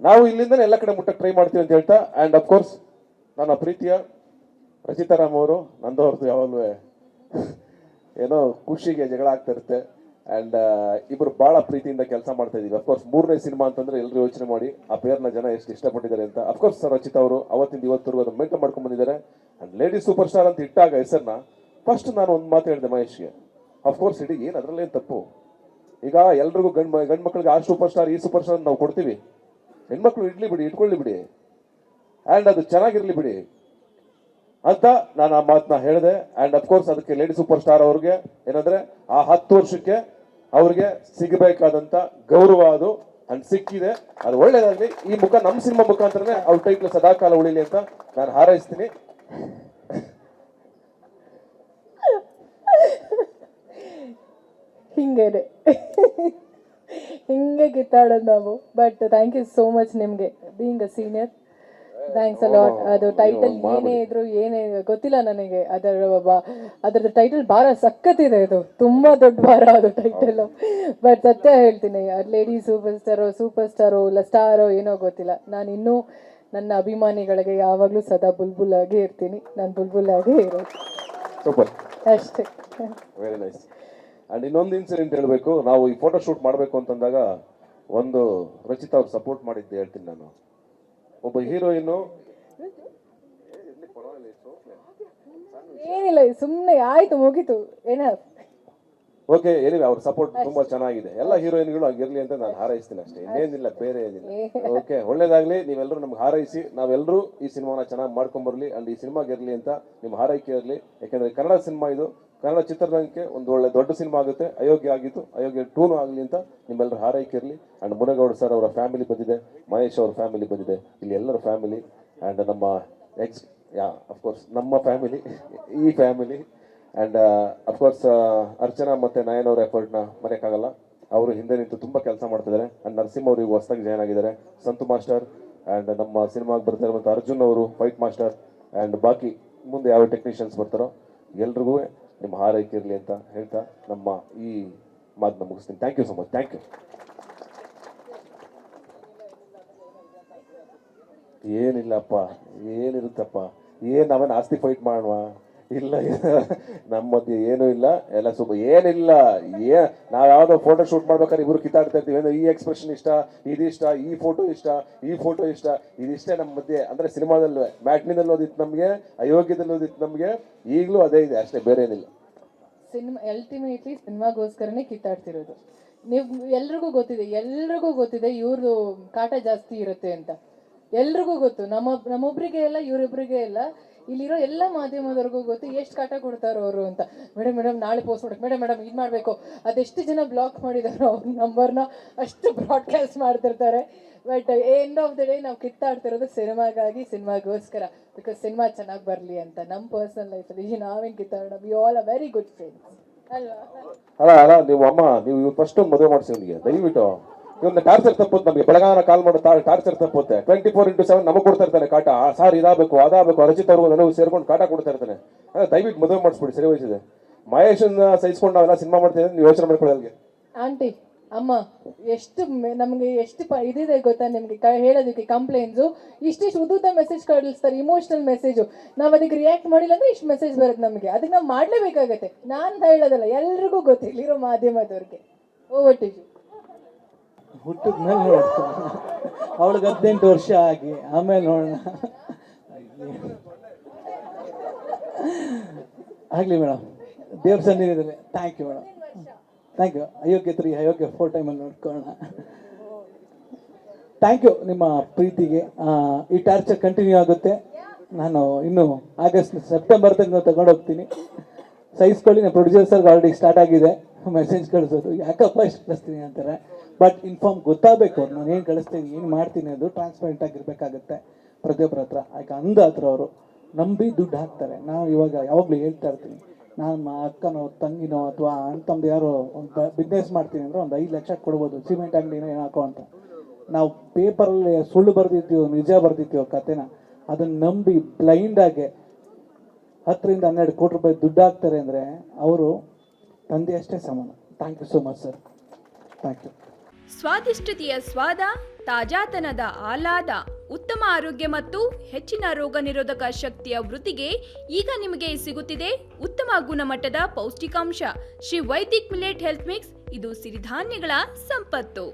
ನಾವು ಇಲ್ಲಿಂದನೇ ಎಲ್ಲ ಕಡೆ ಮುಟ್ಟಕ್ಕೆ ಟ್ರೈ ಮಾಡ್ತೀವಿ ಅಂತ ಹೇಳ್ತಾ, ಆ್ಯಂಡ್ ಅಫ್ಕೋರ್ಸ್ ನನ್ನ ಪ್ರೀತಿಯ ರಚಿತಾರಾಮ್ ಅವರು, ನಂದವ್ರದ್ದು ಯಾವಾಗಲೂ ಏನೋ ಖುಷಿಗೆ ಜಗಳ ಆಗ್ತಾ ಇರುತ್ತೆ. ಆ್ಯಂಡ್ ಇಬ್ಬರು ಭಾಳ ಪ್ರೀತಿಯಿಂದ ಕೆಲಸ ಮಾಡ್ತಾ ಇದ್ದೀವಿ. ಅಫ್ಕೋರ್ಸ್ 3ನೇ ಸಿನಿಮಾ ಅಂತಂದ್ರೆ ಎಲ್ಲರೂ ಯೋಚನೆ ಮಾಡಿ ಆ ಪೇರ್ನ ಜನ ಎಷ್ಟು ಇಷ್ಟಪಟ್ಟಿದ್ದಾರೆ ಅಂತ. ಅಫ್ಕೋರ್ಸ್ ರಚಿತಾ ಅವರು ಅವತ್ತಿಂದ ಇವತ್ತರೆಗೂ ಅದನ್ನು ಮೇಂಟೈನ್ ಮಾಡ್ಕೊಂಡು ಬಂದಿದ್ದಾರೆ. ಆ್ಯಂಡ್ ಲೇಡಿ ಸೂಪರ್ ಸ್ಟಾರ್ ಅಂತ ಇಟ್ಟಾಗ ಹೆಸರನ್ನ ಫಸ್ಟ್ ನಾನು ಒಂದು ಮಾತು ಹೇಳಿದೆ ಮಹೇಶ್ಗೆ, ಅಫ್ಕೋರ್ಸ್ ಇಡೀ ಏನು ಅದರಲ್ಲೇನು ತಪ್ಪು. ಈಗ ಎಲ್ರಿಗೂ ಗಂಡು ಮಕ್ಕಳಿಗೆ ಆ ಸೂಪರ್ ಸ್ಟಾರ್ ಈ ಸೂಪರ್ ಸ್ಟಾರ್ ನಾವು ಕೊಡ್ತೀವಿ, ಹೆಣ್ಮಕ್ಳು ಇಟ್ಕೊಳ್ಳಿ ಬಿಡಿ, ಆ್ಯಂಡ್ ಅದು ಚೆನ್ನಾಗಿರ್ಲಿ ಬಿಡಿ ಅಂತ ನಾನು ಆ ಮಾತನ್ನ ಹೇಳಿದೆ. ಆ್ಯಂಡ್ ಅಫ್ಕೋರ್ಸ್ ಅದಕ್ಕೆ ಲೇಡಿ ಸೂಪರ್ ಸ್ಟಾರ್ ಅವ್ರಿಗೆ ಏನಂದ್ರೆ ಆ 10 ವರ್ಷಕ್ಕೆ ಅವ್ರಿಗೆ ಸಿಗಬೇಕಾದಂತ ಗೌರವ ಅದು ಅಂಡ್ ಸಿಕ್ಕಿದೆ. ಅದು ಒಳ್ಳೇದಾಗ್ಲಿ. ಈ ಮುಖ ನಮ್ಮ ಸಿನಿಮಾ ಮುಖಾಂತರನೇ ಅವ್ರ ಟೈಟ್ಲ್ ಸದಾಕಾಲ ಉಳಿಲಿ ಅಂತ ನಾನು ಹಾರೈಸ್ತೀನಿ. ಹಿಂಗೆ ಕಿತ್ತಾಡೋದು ನಾವು. But thank you so much ನಿಮಗೆ, being a senior. Thanks a lot. ಅದು ಟೈಟಲ್ ಏನೇ ಇದ್ರು ಏನೇ ಗೊತ್ತಿಲ್ಲ ನನಗೆ, ಅದರದ್ದು ಟೈಟಲ್ ಭಾರ ಸಖತ್ತಿದೆ. ಇದು ತುಂಬಾ ದೊಡ್ಡ ಭಾರ ಅದು ಟೈಟಲ್. ಬಟ್ ಸತ್ಯ ಹೇಳ್ತೀನಿ, ಲೇಡಿ ಸೂಪರ್ ಸ್ಟಾರೋ ಇಲ್ಲ ಸ್ಟಾರೋ ಏನೋ ಗೊತ್ತಿಲ್ಲ, ನಾನು ಇನ್ನೂ ನನ್ನ ಅಭಿಮಾನಿಗಳಿಗೆ ಯಾವಾಗಲೂ ಸದಾ ಬುಲ್ಬುಲ್ ಆಗೇ ಇರ್ತೀನಿ. ನಾನು ಬುಲ್ಬುಲ್ ಆಗೇ ಇರೋದು. ಸೂಪರ್, ಅಷ್ಟೇ. Very nice. ಆ್ಯಂಡ್ ಇನ್ನೊಂದು ಇನ್ಸಿಡೆಂಟ್ ಹೇಳಬೇಕು. ನಾವು ಈ ಫೋಟೋ ಶೂಟ್ ಮಾಡಬೇಕು ಅಂತಂದಾಗ ಒಂದು ರಚಿತಾ ಅವ್ರು ಸಪೋರ್ಟ್ ಮಾಡಿದ್ದೆ ಹೇಳ್ತೀನಿ ನಾನು. ಒಬ್ಬ ಹೀರೋಯಿನ್ನು ಏನಿಲ್ಲ, ಸುಮ್ಮನೆ ಆಯ್ತು ಮುಗೀತು ಏನ. ಓಕೆ, ಏನಿಲ್ಲ, ಅವ್ರ ಸಪೋರ್ಟ್ ತುಂಬಾ ಚೆನ್ನಾಗಿದೆ. ಎಲ್ಲ ಹೀರೋಯಿನ್ಗಳು ಹಂಗಿರ್ಲಿ ಅಂತ ನಾನು ಹಾರೈಸ್ತೀನಿ ಅಷ್ಟೇ, ಇನ್ನೇನಿಲ್ಲ, ಬೇರೆ ಏನಿಲ್ಲ. ಓಕೆ, ಒಳ್ಳೇದಾಗ್ಲಿ. ನೀವೆಲ್ಲರೂ ನಮ್ಗೆ ಹಾರೈಸಿ ನಾವೆಲ್ಲರೂ ಈ ಸಿನಿಮಾನ ಚೆನ್ನಾಗಿ ಮಾಡ್ಕೊಂಬರ್ಲಿ ಅಂಡ್ ಈ ಸಿನಿಮಾಗಿರ್ಲಿ ಅಂತ ನಿಮ್ಮ ಹಾರೈಕೆ ಇರಲಿ. ಯಾಕೆಂದ್ರೆ ಕನ್ನಡ ಸಿನಿಮಾ ಇದು, ಕನ್ನಡ ಚಿತ್ರರಂಗಕ್ಕೆ ಒಂದು ಒಳ್ಳೆ ದೊಡ್ಡ ಸಿನಿಮಾ ಆಗುತ್ತೆ. ಅಯೋಗ್ಯ ಆಗಿತ್ತು, ಅಯೋಗ್ಯ 2 ಆಗಲಿ ಅಂತ ನಿಮ್ಮೆಲ್ಲರ ಹಾರೈಕೆ ಇರಲಿ. ಅಂಡ್ ಮುನಗೌಡ ಸರ್ ಅವರ ಫ್ಯಾಮಿಲಿ ಬಂದಿದೆ, ಮಹೇಶ್ ಅವ್ರ ಫ್ಯಾಮಿಲಿ ಬಂದಿದೆ, ಇಲ್ಲಿ ಎಲ್ಲರ ಫ್ಯಾಮಿಲಿ ಆ್ಯಂಡ್ ನಮ್ಮ ಅಫ್ಕೋರ್ಸ್ ನಮ್ಮ ಫ್ಯಾಮಿಲಿ, ಈ ಫ್ಯಾಮಿಲಿ ಆ್ಯಂಡ್ ಅಫ್ಕೋರ್ಸ್ ಅರ್ಚನಾ ಮತ್ತು ನಯನ್ ಅವರ ಎಫರ್ಟ್ನ ಮರೆಯೋಕ್ಕಾಗಲ್ಲ. ಅವರು ಹಿಂದೆ ನಿಂತು ತುಂಬ ಕೆಲಸ ಮಾಡ್ತಿದ್ದಾರೆ. ಆ್ಯಂಡ್ ನರಸಿಂಹ ಅವರು ಈಗ ಹೊಸದಾಗಿ ಜಾಯ್ನ್ ಆಗಿದ್ದಾರೆ, ಸಂತು ಮಾಸ್ಟರ್ ಆ್ಯಂಡ್ ನಮ್ಮ ಸಿನಿಮಾಗೆ ಬರ್ತಾ ಇರುವಂಥ ಅರ್ಜುನ್ ಅವರು ಫೈಟ್ ಮಾಸ್ಟರ್ ಆ್ಯಂಡ್ ಬಾಕಿ ಮುಂದೆ ಯಾವ ಟೆಕ್ನಿಷಿಯನ್ಸ್ ಬರ್ತಾರೋ ಎಲ್ರಿಗೂ ನಿಮ್ಮ ಹಾರೈಕೆ ಇರಲಿ ಅಂತ ಹೇಳ್ತಾ ನಮ್ಮ ಈ ಮಾತನ್ನ ಮುಗಿಸ್ತೀನಿ. Thank you so much. Thank you. ಏನಿಲ್ಲಪ್ಪ, ಏನಿರುತ್ತಪ್ಪ, ನಾವೇನು ಆಸ್ತಿ ಫೈಟ್ ಮಾಡುವ? ಇಲ್ಲ, ನಮ್ಮ ಮಧ್ಯೆ ಏನೂ ಇಲ್ಲ, ಎಲ್ಲ ಏನಿಲ್ಲ. ನಾವು ಯಾವುದೋ ಫೋಟೋ ಶೂಟ್ ಮಾಡ್ಬೇಕಾದ್ರೆ ಇಬ್ರು ಕಿತ್ತಾಡ್ತಾ ಇರ್ತೀವಿ. ಏನೋ ಈ ಎಕ್ಸ್ಪ್ರೆಷನ್ ಇಷ್ಟ, ಇದಿಷ್ಟ, ಈ ಫೋಟೋ ಇಷ್ಟ, ಇದಿಷ್ಟೇ ನಮ್ಮ ಮಧ್ಯೆ. ಅಂದರೆ ಸಿನಿಮಾದಲ್ಲೂ ಮ್ಯಾಟ್ನಿನಲ್ಲಿ ಓದಿತ್ತು ನಮಗೆ, ಅಯೋಗ್ಯದಲ್ಲಿ ಓದಿತ್ತು ನಮಗೆ, ಈಗಲೂ ಅದೇ ಇದೆ ಅಷ್ಟೇ, ಬೇರೆ ಏನಿಲ್ಲ. ಅಲ್ಟಿಮೇಟ್ಲಿ ಸಿನಿಮಾಗೋಸ್ಕರನೇ ಕಿತ್ತಾಡ್ತಿರೋದು. ನೀವು ಎಲ್ರಿಗೂ ಗೊತ್ತಿದೆ ಇವ್ರದ್ದು ಕಾಟ ಜಾಸ್ತಿ ಇರುತ್ತೆ ಅಂತ. ಎಲ್ರಿಗೂ ಗೊತ್ತು, ನಮ್ಮೊಬ್ರಿಗೆ ಇಲ್ಲ, ಇವರಿಬ್ರಿಗೆ ಇಲ್ಲ, ಇಲ್ಲಿರೋ ಎಲ್ಲ ಮಾಧ್ಯಮದವ್ರಿಗೂ ಗೊತ್ತು ಎಷ್ಟು ಕಾಟ ಕೊಡ್ತಾರೋ ಅವರು ಅಂತ. ಮೇಡಮ್ ನಾಳೆ ಪೋಸ್ಟ್ ಮಾಡಬೇಕು, ಮೇಡಮ್ ಇದು ಮಾಡಬೇಕು. ಅದೆಷ್ಟು ಜನ ಬ್ಲಾಕ್ ಮಾಡಿದಾರೋ ಅವ್ರ ನಂಬರ್ನ ಅಷ್ಟು ಬ್ರಾಡ್ಕಾಸ್ಟ್ ಮಾಡ್ತಿರ್ತಾರೆ. But end of the day ನಾವು ಕಿತ್ತಾಡ್ತಿರೋದು ಸಿನಿಮಾಗೋಸ್ಕರ, ಬಿಕಾಸ್ ಸಿನಿಮಾ ಚೆನ್ನಾಗಿ ಬರಲಿ ಅಂತ. ನಮ್ಮ ಪರ್ಸನಲ್ ಲೈಫಲ್ಲಿ ನಾವೇನು ಕಿತ್ತಾಡೋಣ, we all are very good friends ಅಲ್ವಾ? ಅಲ್ಲ ನೀವು ಅಮ್ಮ, ನೀವು ಫಸ್ಟ್ ಮದುವೆ ಮಾಡಿಸಿ ಅವನಿಗೆ ದಯವಿಟ್ಟು. ಇವನ್ನ ಟಾರ್ಚರ್ ತಪ್ಪುತ್ತೆ ನಮಗೆ, ಬೆಳಗಾನ ಕಾಲ್ ಮಾಡೋ ಟಾರ್ಚರ್ ತಪ್ಪುತ್ತೆ. 24x7 ನಮಗೆ ಕೊಡ್ತಾ ಇರ್ತಾನೆ ಕಾಟ. ಸಾರ್ ಇದಾಗಬೇಕು, ಅದಾಗಬೇಕು, ರಚಿತ್ ಅವ್ರಿಗೂ ನನಗೂ ಸೇರ್ಕೊಂಡು ಕಾಟ ಕೊಡ್ತಾ ಇರ್ತಾನೆ. ದಯವಿಟ್ಟು ಮದುವೆ ಮಾಡಿಸ್ಬಿಡಿ, ಸರಿ ಹೋಯ್ತಿದೆ. ಮಹೇಶನ್ನ ಸಹಿಸ್ಕೊಂಡು ನಾವೆಲ್ಲ ಸಿನಿಮಾ ಮಾಡ್ತಿದ್ದೆ, ನೀವು ಯೋಚನೆ ಮಾಡ್ಕೊಳ್ಳಿ. ಆಂಟಿ ಅಮ್ಮ ನಮಗೆ ಎಷ್ಟು ಇದಿದೆ ಗೊತ್ತಾ ನಿಮಗೆ ಹೇಳೋದಕ್ಕೆ ಕಂಪ್ಲೇಂಟ್ಸು. ಇಷ್ಟಿಷ್ಟು ಉದ್ದ ಮೆಸೇಜ್ ಕಳಿಸ್ತಾರೆ, ಇಮೋಷನಲ್ ಮೆಸೇಜು. ನಾವು ಅದಕ್ಕೆ ರಿಯಾಕ್ಟ್ ಮಾಡಿಲ್ಲ ಅಂದ್ರೆ ಇಷ್ಟು ಮೆಸೇಜ್ ಬರುತ್ತೆ ನಮಗೆ. ಅದಕ್ಕೆ ನಾವು ಮಾಡಲೇಬೇಕಾಗತ್ತೆ. ನಾನು ಹೇಳೋದಲ್ಲ, ಎಲ್ರಿಗೂ ಗೊತ್ತಿಲ್ಲಿರೋ ಮಾಧ್ಯಮದವ್ರಿಗೆ. ಒಟ್ಟಿಗೆ ಹುಟ್ಟಿದ ಮೇಲೆ ನೋಡ್ತೀನಿ, ಅವಳಿಗೆ 18 ವರ್ಷ ಆಗಿ ಆಮೇಲೆ ನೋಡೋಣ. ಆಗಲಿ ಮೇಡಮ್, ದೇವ್ರ ಸನ್ನಿಧಿಯಲ್ಲಿ thank you madam, thank you. Ayogya 3 Ayogya 4 ಟೈಮಲ್ಲಿ ನೋಡ್ಕೊಳ್ಳೋಣ. ಥ್ಯಾಂಕ್ ಯು ನಿಮ್ಮ ಪ್ರೀತಿಗೆ. ಈ ಟಾರ್ಚರ್ ಕಂಟಿನ್ಯೂ ಆಗುತ್ತೆ. ನಾನು ಇನ್ನು ಸೆಪ್ಟೆಂಬರ್ ತನಕ ತಗೊಂಡೋಗ್ತೀನಿ, ಸಹಿಸ್ಕೊಳ್ಳಿ. ನಾನು ಪ್ರೊಡ್ಯೂಸರ್ ಸರ್ಗೆ ಆಲ್ರೆಡಿ ಸ್ಟಾರ್ಟ್ ಆಗಿದೆ ಮೆಸೇಜ್ ಕಳಿಸೋದು, ಯಾಕಪ್ಪ ಇಷ್ಟು ಕಳಿಸ್ತೀನಿ ಅಂತಾರೆ. ಬಟ್ ಇನ್ಫಾರ್ಮ್ ಗೊತ್ತಾಗಬೇಕು ಅವ್ರು, ನಾನು ಏನು ಕಳಿಸ್ತೀನಿ, ಏನು ಮಾಡ್ತೀನಿ, ಅದು ಟ್ರಾನ್ಸ್ಪರೆಂಟ್ ಆಗಿರಬೇಕಾಗತ್ತೆ ಪ್ರತಿಯೊಬ್ಬರ ಹತ್ರ. ಯಾಕೆ ಅಂದ ಹತ್ರ ಅವರು ನಂಬಿ ದುಡ್ಡು ಹಾಕ್ತಾರೆ. ನಾವು ಇವಾಗ ಯಾವಾಗಲೂ ಹೇಳ್ತಾ ಇರ್ತೀನಿ, ನಾನು ಅಕ್ಕನೋ ತಂಗಿನೋ ಅಥವಾ ಅಣ್ಣ ತಮ್ಮದು ಯಾರೋ ಒಂದು ಬಿಸ್ನೆಸ್ ಮಾಡ್ತೀನಿ ಅಂದರೆ ಒಂದು 5 ಲಕ್ಷ ಕೊಡ್ಬೋದು, ಸಿಮೆಂಟ್ ಅಂಗಡಿನೋ ಏನು ಹಾಕೋ ಅಂತ. ನಾವು ಪೇಪರಲ್ಲಿ ಸುಳ್ಳು ಬರ್ದಿರ್ತೀವೋ ನಿಜ ಬರ್ದಿರ್ತೀವೋ ಕತೆನ, ಅದನ್ನು ನಂಬಿ ಬ್ಲೈಂಡಾಗೆ 10 ರಿಂದ 12 ಕೋಟಿ ರೂಪಾಯಿ ದುಡ್ಡು ಹಾಕ್ತಾರೆ ಅಂದರೆ ಅವರು ತಂದೆ ಅಷ್ಟೇ ಸಮಾನ. Thank you so much sir, thank you. ಸ್ವಾದಿಷ್ಟತೆಯ ಸ್ವಾದ ತಾಜಾತನದ ಆಹ್ಲಾದ, ಉತ್ತಮ ಆರೋಗ್ಯ ಮತ್ತು ಹೆಚ್ಚಿನ ರೋಗ ನಿರೋಧಕ ಶಕ್ತಿಯ ವೃದ್ಧಿಗೆ ಈಗ ನಿಮಗೆ ಸಿಗುತ್ತಿದೆ ಉತ್ತಮ ಗುಣಮಟ್ಟದ ಪೌಷ್ಟಿಕಾಂಶ. Shri Vaidik millet health mix, ಇದು ಸಿರಿಧಾನ್ಯಗಳ ಸಂಪತ್ತು.